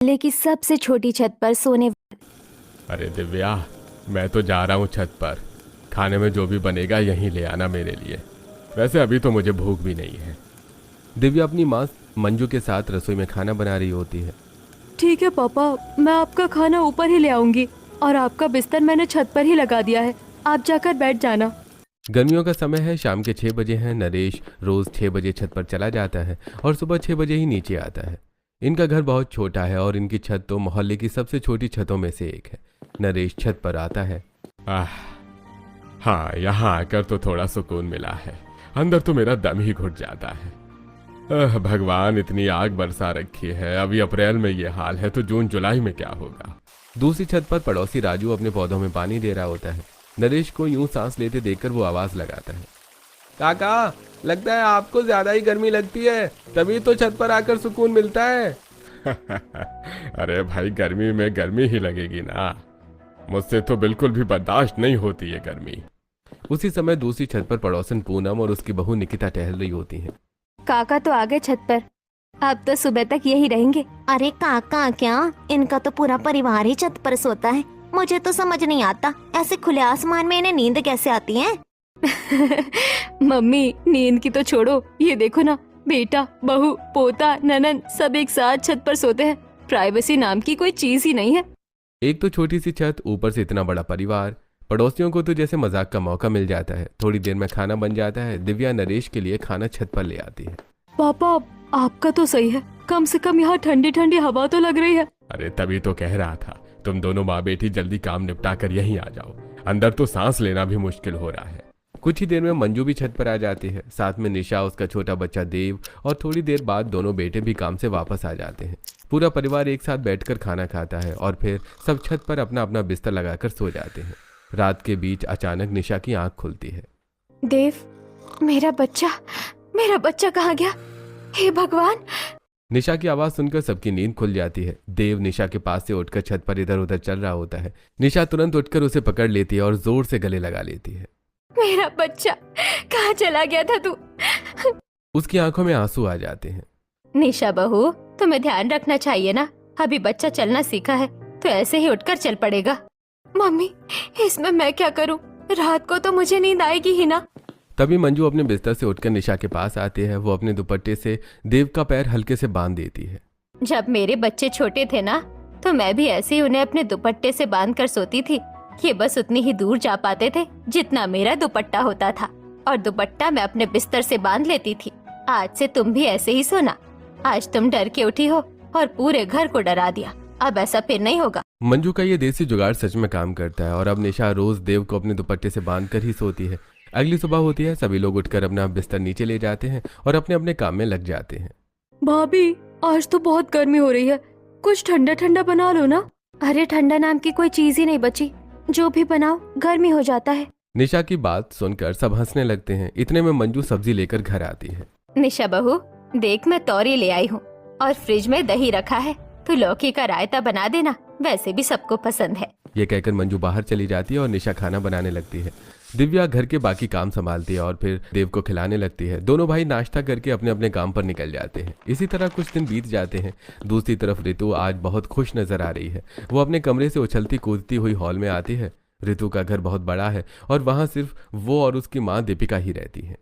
मोहल्ले की सबसे छोटी छत पर सोने। अरे दिव्या, मैं तो जा रहा हूँ छत पर। खाने में जो भी बनेगा यहीं ले आना मेरे लिए। वैसे अभी तो मुझे भूख भी नहीं है। दिव्या अपनी माँ मंजू के साथ रसोई में खाना बना रही होती है। ठीक है पापा, मैं आपका खाना ऊपर ही ले आऊंगी और आपका बिस्तर मैंने छत पर ही लगा दिया है, आप जाकर बैठ जाना। गर्मियों का समय है, शाम के 6 बजे हैं। नरेश रोज 6 बजे छत पर चला जाता है और सुबह 6 बजे ही नीचे आता है। इनका घर बहुत छोटा है और इनकी छत तो मोहल्ले की सबसे छोटी छतों में से एक है। नरेश छत पर आता है। हाँ, यहाँ आकर तो थोड़ा सुकून मिला है। अंदर तो मेरा दम ही घुट जाता है। भगवान, इतनी आग बरसा रखी है। अभी अप्रैल में ये हाल है तो जून जुलाई में क्या होगा। दूसरी छत पर पड़ोसी राजू अपने पौधों में पानी दे रहा होता है। नरेश को यूं सांस लेते देखकर वो आवाज लगाता है। काका, लगता है आपको ज्यादा ही गर्मी लगती है, तभी तो छत पर आकर सुकून मिलता है। अरे भाई, गर्मी में गर्मी ही लगेगी ना। मुझसे तो बिल्कुल भी बर्दाश्त नहीं होती है गर्मी। उसी समय दूसरी छत पर पड़ोसन पूनम और उसकी बहू निकिता टहल रही होती हैं। काका तो आ गए छत पर, अब तो सुबह तक यही रहेंगे। अरे काका क्या, इनका तो पूरा परिवार ही छत पर सोता है। मुझे तो समझ नहीं आता ऐसे खुले आसमान में इन्हें नींद कैसे आती है। मम्मी, नींद की तो छोड़ो, ये देखो ना, बेटा, बहू, पोता, ननद सब एक साथ छत पर सोते हैं। प्राइवेसी नाम की कोई चीज ही नहीं है। एक तो छोटी सी छत, ऊपर से इतना बड़ा परिवार। पड़ोसियों को तो जैसे मजाक का मौका मिल जाता है। थोड़ी देर में खाना बन जाता है। दिव्या नरेश के लिए खाना छत पर ले आती है। पापा, आपका तो सही है, कम से कम यहाँ ठंडी ठंडी हवा तो लग रही है। अरे तभी तो कह रहा था, तुम दोनों माँ बेटी जल्दी काम निपटा कर यहीं आ जाओ। अंदर तो सांस लेना भी मुश्किल हो रहा है। कुछ ही देर में मंजू भी छत पर आ जाती है, साथ में निशा, उसका छोटा बच्चा देव, और थोड़ी देर बाद दोनों बेटे भी काम से वापस आ जाते हैं। पूरा परिवार एक साथ बैठकर खाना खाता है और फिर सब छत पर अपना अपना बिस्तर लगाकर सो जाते हैं। रात के बीच अचानक निशा की आंख खुलती है। देव, मेरा बच्चा कहाँ गया? हे भगवान! निशा की आवाज सुनकर सबकी नींद खुल जाती है। देव निशा के पास से उठकर छत पर इधर उधर चल रहा होता है। निशा तुरंत उठकर उसे पकड़ लेती है और जोर से गले लगा लेती है। मेरा बच्चा, कहाँ चला गया था तू? उसकी आंखों में आंसू आ जाते हैं। निशा बहू, तुम्हें ध्यान रखना चाहिए ना, अभी बच्चा चलना सीखा है तो ऐसे ही उठकर चल पड़ेगा। मम्मी, इसमें मैं क्या करूं? रात को तो मुझे नींद आएगी ही ना। तभी मंजू अपने बिस्तर से उठकर निशा के पास आती है। वो अपने दुपट्टे से देव का पैर हल्के से बांध देती है। जब मेरे बच्चे छोटे थे ना, तो मैं भी ऐसे ही उन्हें अपने दुपट्टे से बांध कर सोती थी। ये बस उतनी ही दूर जा पाते थे जितना मेरा दुपट्टा होता था, और दुपट्टा मैं अपने बिस्तर से बांध लेती थी। आज से तुम भी ऐसे ही सोना। आज तुम डर के उठी हो और पूरे घर को डरा दिया, अब ऐसा फिर नहीं होगा। मंजू का ये देसी जुगाड़ सच में काम करता है और अब निशा रोज देव को अपने दुपट्टे से बांध कर ही सोती है। अगली सुबह होती है, सभी लोग उठकर अपना बिस्तर नीचे ले जाते हैं और अपने अपने काम में लग जाते हैं। भाभी, आज तो बहुत गर्मी हो रही है, कुछ ठंडा ठंडा बना लो ना। अरे ठंडा नाम की कोई चीज ही नहीं बची, जो भी बनाओ गर्मी हो जाता है। निशा की बात सुनकर सब हंसने लगते हैं। इतने में मंजू सब्जी लेकर घर आती है। निशा बहू, देख मैं तौरी ले आई हूँ और फ्रिज में दही रखा है, तो लौकी का रायता बना देना, वैसे भी सबको पसंद है। ये कहकर मंजू बाहर चली जाती है और निशा खाना बनाने लगती है। दिव्या घर के बाकी काम संभालती है और फिर देव को खिलाने लगती है। दोनों भाई नाश्ता करके अपने अपने काम पर निकल जाते हैं। इसी तरह कुछ दिन बीत जाते हैं। दूसरी तरफ ऋतु आज बहुत खुश नजर आ रही है। वो अपने कमरे से उछलती कूदती हुई हॉल में आती है। ऋतु का घर बहुत बड़ा है और वहाँ सिर्फ वो और उसकी माँ दीपिका ही रहती है।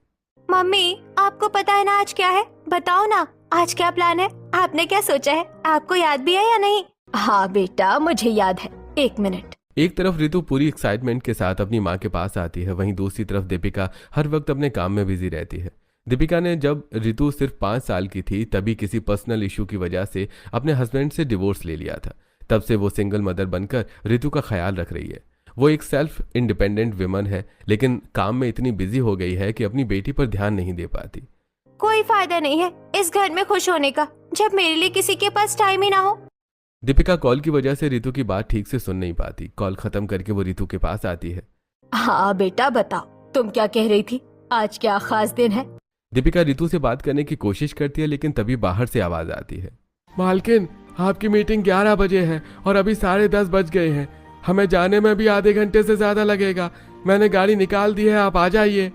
मम्मी, आपको पता है ना आज क्या है? बताओ ना, आज क्या प्लान है? आपने क्या सोचा है? आपको याद भी है या नहीं? हाँ बेटा, मुझे याद है, 1 मिनट। एक तरफ ऋतु पूरी एक्साइटमेंट के साथ अपनी माँ के पास आती है, वहीं दूसरी तरफ दीपिका हर वक्त अपने काम में बिजी रहती है। दीपिका ने जब ऋतु सिर्फ 5 साल की थी तभी किसी पर्सनल इशू की वजह से अपने हस्बैंड से डिवोर्स ले लिया था। तब से वो सिंगल मदर बनकर ऋतु का ख्याल रख रही है। वो एक सेल्फ इंडिपेंडेंट विमन है, लेकिन काम में इतनी बिजी हो गई है कि अपनी बेटी पर ध्यान नहीं दे पाती। कोई फायदा नहीं है इस घर में खुश होने का, जब मेरे लिए किसी के पास टाइम ही ना हो। दीपिका कॉल की वजह से ऋतु की बात ठीक से सुन नहीं पाती। कॉल खत्म करके वो ऋतु के पास आती है। हाँ बेटा, बताओ तुम क्या कह रही थी, आज क्या खास दिन है? दीपिका ऋतु से बात करने की कोशिश करती है, लेकिन तभी बाहर से आवाज आती है। मालकिन, आपकी मीटिंग 11 बजे है और अभी 10:30 बज गए हैं। हमें जाने में भी आधे घंटे से ज्यादा लगेगा। मैंने गाड़ी निकाल दी है, आप आ जाइए।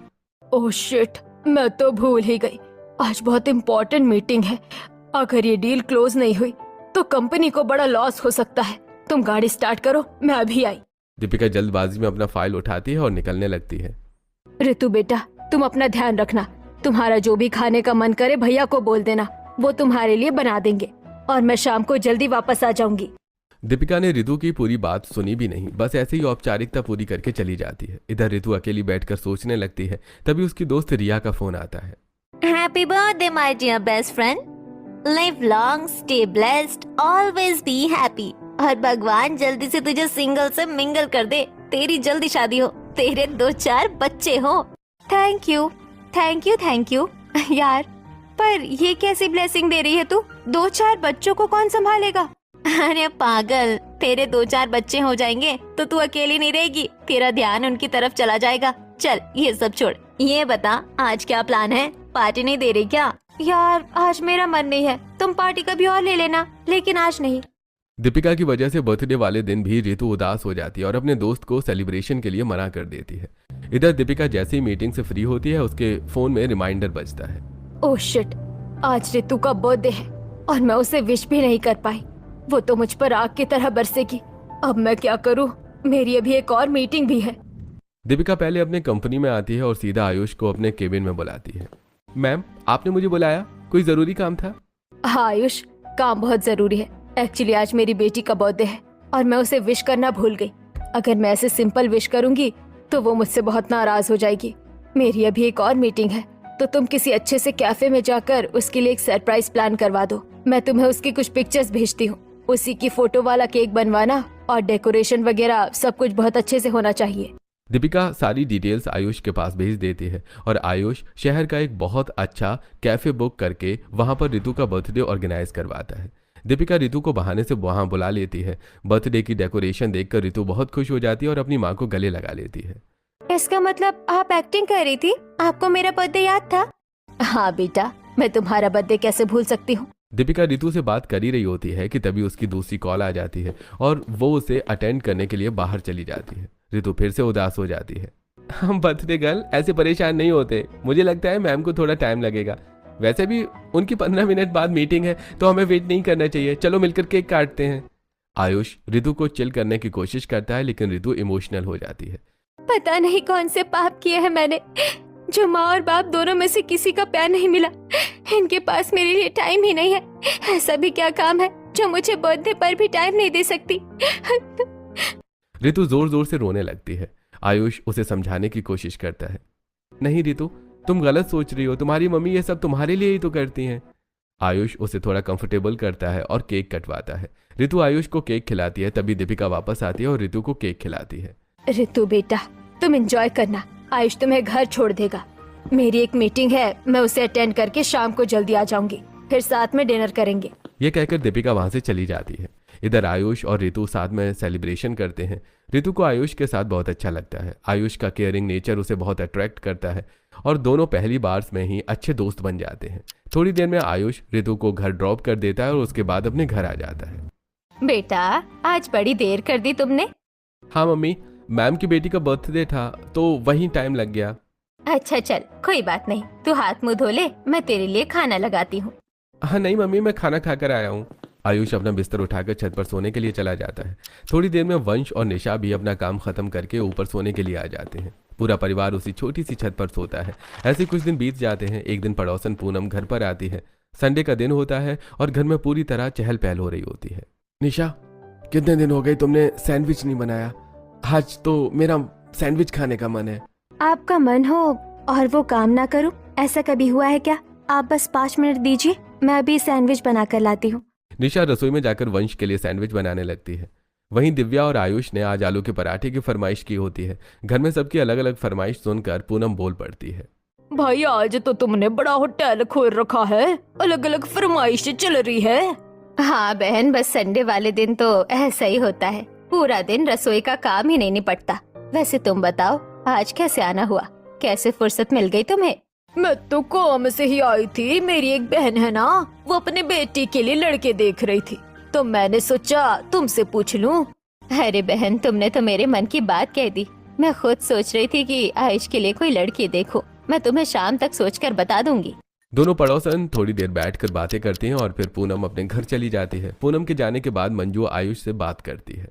ओह शिट, मैं तो भूल ही गई, आज बहुत इम्पोर्टेंट मीटिंग है। अगर ये डील क्लोज नहीं हुई तो कंपनी को बड़ा लॉस हो सकता है। तुम गाड़ी स्टार्ट करो, मैं अभी आई। दीपिका जल्दबाजी में अपना फाइल उठाती है और निकलने लगती है। ऋतु बेटा, तुम अपना ध्यान रखना। तुम्हारा जो भी खाने का मन करे भैया को बोल देना, वो तुम्हारे लिए बना देंगे, और मैं शाम को जल्दी वापस आ जाऊंगी। दीपिका ने ऋतु की पूरी बात सुनी भी नहीं, बस ऐसे ही औपचारिकता पूरी करके चली जाती है। इधर ऋतु अकेली बैठकर सोचने लगती है। तभी उसकी दोस्त रिया का फोन आता है। Happy birthday my dear best friend, live long, stay blessed, always be happy, और भगवान जल्दी से तुझे सिंगल से मिंगल कर दे, तेरी जल्दी शादी हो, तेरे 2-4 बच्चे हो। Thank you thank you thank you. यार, पर ये कैसी ब्लेसिंग दे रही है तू? 2-4 बच्चों को कौन संभालेगा? अरे पागल, तेरे 2-4 बच्चे हो जाएंगे तो तू अकेली नहीं रहेगी, तेरा ध्यान उनकी तरफ चला जाएगा। चल ये सब छोड़, ये बता आज क्या प्लान है? पार्टी नहीं दे रही क्या? यार आज मेरा मन नहीं है, तुम पार्टी कभी और ले लेना, लेकिन आज नहीं। दीपिका की वजह से बर्थडे वाले दिन भी ऋतु उदास हो जाती है और अपने दोस्त को सेलिब्रेशन के लिए मना कर देती है। इधर दीपिका जैसे ही मीटिंग से फ्री होती है, उसके फोन में रिमाइंडर बजता है। ओह शिट, आज ऋतु का बर्थडे है और मैं उसे विश भी नहीं कर पाई। वो तो मुझ पर आग की तरह बरसेगी। अब मैं क्या करूं? मेरी अभी एक और मीटिंग भी है। दीपिका पहले अपने कंपनी में आती है और सीधा आयुष को अपने केबिन में बुलाती है। मैम, आपने मुझे बुलाया, कोई जरूरी काम था? हाँ आयुष, काम बहुत जरूरी है। एक्चुअली आज मेरी बेटी का बर्थडे है और मैं उसे विश करना भूल गई। अगर मैं ऐसे सिंपल विश करूंगी तो वो मुझसे बहुत नाराज हो जाएगी। मेरी अभी एक और मीटिंग है, तो तुम किसी अच्छे से कैफे में जाकर उसके लिए एक सरप्राइज प्लान करवा दो। मैं तुम्हें उसकी कुछ पिक्चर्स भेजती हूँ, उसी की फोटो वाला केक बनवाना, और डेकोरेशन वगैरह सब कुछ बहुत अच्छे से होना चाहिए। दीपिका सारी डिटेल्स आयुष के पास भेज देती है और आयुष शहर का एक बहुत अच्छा कैफे बुक करके वहां पर ऋतु का बर्थडे ऑर्गेनाइज करवाता है। दीपिका ऋतु को बहाने से वहां बुला लेती है। बर्थडे की डेकोरेशन देखकर ऋतु बहुत खुश हो जाती है और अपनी माँ को गले लगा लेती है। इसका मतलब आप एक्टिंग कर रही थी? आपको मेरा बर्थडे याद था? हाँ बेटा, मैं तुम्हारा बर्थडे कैसे भूल सकती हूँ। दीपिका ऋतु से बात कर ही रही होती है कि तभी उसकी दूसरी कॉल आ जाती है और वो उसे अटेंड करने के लिए बाहर चली जाती है। ऋतु फिर से उदास हो जाती है। हम बर्थडे गर्ल ऐसे परेशान नहीं होते, मुझे लगता है मैम को थोड़ा टाइम लगेगा। वैसे भी उनकी 15 मिनट बाद मीटिंग है, तो हमें वेट नहीं करना चाहिए। चलो मिलकर केक काटते हैं। आयुष ऋतु को चिल करने की कोशिश करता है, लेकिन ऋतु इमोशनल हो जाती है। पता नहीं कौन से पाप किए हैं मैंने, जो माँ और बाप दोनों में से किसी का प्यार नहीं मिला। इनके पास मेरे लिए टाइम ही नहीं है। ऐसा भी क्या काम है जो मुझे बर्थडे पर भी टाइम नहीं दे सकती। ऋतु जोर जोर से रोने लगती है। आयुष उसे समझाने की कोशिश करता है। नहीं ऋतु, तुम गलत सोच रही हो, तुम्हारी मम्मी ये सब तुम्हारे लिए ही तो करती हैं। आयुष उसे थोड़ा कंफर्टेबल करता है और केक कटवाता है। ऋतु आयुष को केक खिलाती है। तभी दीपिका वापस आती है और ऋतु को केक खिलाती है। ऋतु बेटा, तुम एंजॉय करना, आयुष तुम्हें घर छोड़ देगा। मेरी एक मीटिंग है, मैं उसे अटेंड करके शाम को जल्दी आ जाऊंगी, फिर साथ में डिनर करेंगे। ये कहकर दीपिका वहां से चली जाती है। इधर आयुष और ऋतु साथ में सेलिब्रेशन करते हैं। ऋतु को आयुष के साथ बहुत अच्छा लगता है। आयुष का केयरिंग नेचर उसे बहुत अट्रैक्ट करता है और दोनों पहली बार में ही अच्छे दोस्त बन जाते हैं। थोड़ी देर में आयुष ऋतु को घर ड्रॉप कर देता है और उसके बाद अपने घर आ जाता है। बेटा, आज बड़ी देर कर दी तुमने। हाँ मम्मी, मैम की बेटी का बर्थडे था तो वहीं टाइम लग गया। अच्छा चल, कोई बात नहीं, तू हाथ मुंह धो ले, मैं तेरे लिए खाना लगाती हूँ। हाँ नहीं मम्मी, मैं खाना खाकर आया हूँ। आयुष अपना बिस्तर उठाकर छत पर सोने के लिए चला जाता है। थोड़ी देर में वंश और निशा भी अपना काम खत्म करके ऊपर सोने के लिए आ जाते हैं। पूरा परिवार उसी छोटी सी छत पर सोता है। ऐसे कुछ दिन बीत जाते हैं। एक दिन पड़ोसन पूनम घर पर आती है। संडे का दिन होता है और घर में पूरी तरह चहल पहल हो रही होती है। निशा, कितने दिन हो गए तुमने सैंडविच नहीं बनाया? आज तो मेरा सैंडविच खाने का मन है। आपका मन हो और वो काम ना करूं, ऐसा कभी हुआ है क्या? आप बस 5 मिनट दीजिए, मैं अभी सैंडविच बना कर लाती हूँ। निशा रसोई में जाकर वंश के लिए सैंडविच बनाने लगती है। वहीं दिव्या और आयुष ने आज आलू के पराठे की फरमाइश की होती है। घर में सबकी अलग अलग फरमाइश सुनकर पूनम बोल पड़ती है। भाई, आज तो तुमने बड़ा होटल खोल रखा है, अलग अलग फरमाइशें चल रही है। हाँ बहन, बस संडे वाले दिन तो ऐसा ही होता है, पूरा दिन रसोई का काम ही नहीं निपटता। वैसे तुम बताओ, आज कैसे आना हुआ? कैसे फुर्सत मिल गई तुम्हें? मैं तो काम से ही आई थी। मेरी एक बहन है ना, वो अपने बेटी के लिए लड़के देख रही थी, तो मैंने सोचा तुमसे पूछ लूं। अरे बहन, तुमने तो मेरे मन की बात कह दी। मैं खुद सोच रही थी कि आयुष के लिए कोई लड़की देखो। मैं तुम्हें शाम तक सोचकर बता दूंगी। दोनों पड़ोसन थोड़ी देर बैठकर बातें करती हैं और फिर पूनम अपने घर चली जाती है। पूनम के जाने के बाद मंजू आयुष से बात करती है।